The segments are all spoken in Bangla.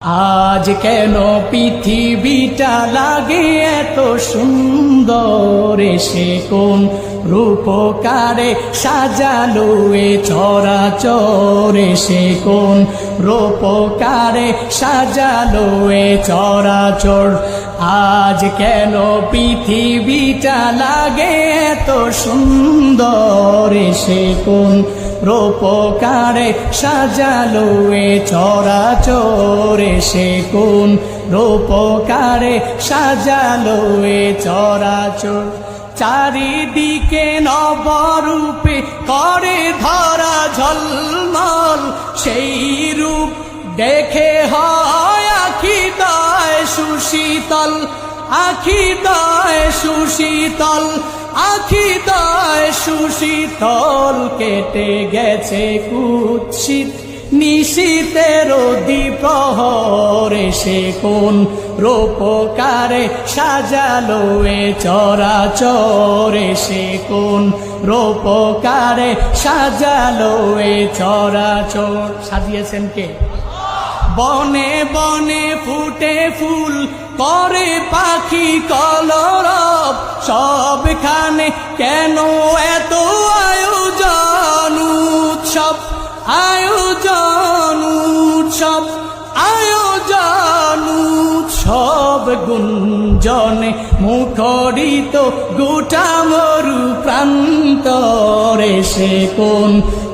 আজ কেন পৃথিবীটা লাগে এত সুন্দর, সে কোন রূপকারে সাজালো এ চরাচর, সে কোন রূপকারে সাজালো এ চরাচর। আজ কেন পৃথিবীটা লাগে এত সুন্দর, সে কোন রূপকারে সাজালো এ চরাচর, সে কোন রূপকারে সাজালো এ চরাচর। চারিদিকে নবরূপে করে ধরা ঝলমল, সেই রূপ দেখে হয় আখি দয় সুশীতল, আখি দয় সুশীতল, আখি দয় সুশীতল। কেটে গেছে কুৎসিত নিশীতের দ্বিপ্রহরে, সে কোন রূপকারে সাজালো এ চরাচর, সে কোন রূপকারে সাজালো এ চরাচর। সাজিয়েছেন কে? বনে বনে ফুটে ফুল করে পাখি কলরব, সবখানে কেন এত আয়োজন উৎসব, আয়োজন উৎসব, আয়োজন উৎসব। গুঞ্জনে মুখরিত গোটা মরু প্রান্তরে, সে কোন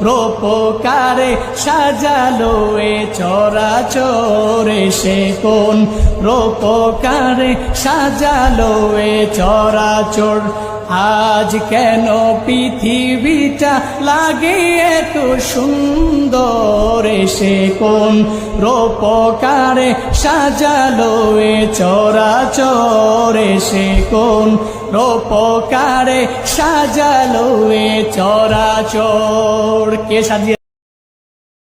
রূপকারে সাজালো এ চরাচর, সে কোন রূপকারে সাজালো এ চরাচর। আজ কেন পৃথিবীটা লাগে এত সুন্দর, সে কোন রূপকারে সাজালো এ চরাচর, সে কোন রূপকারে সাজালো এ চরাচর। কে সাজিয়ে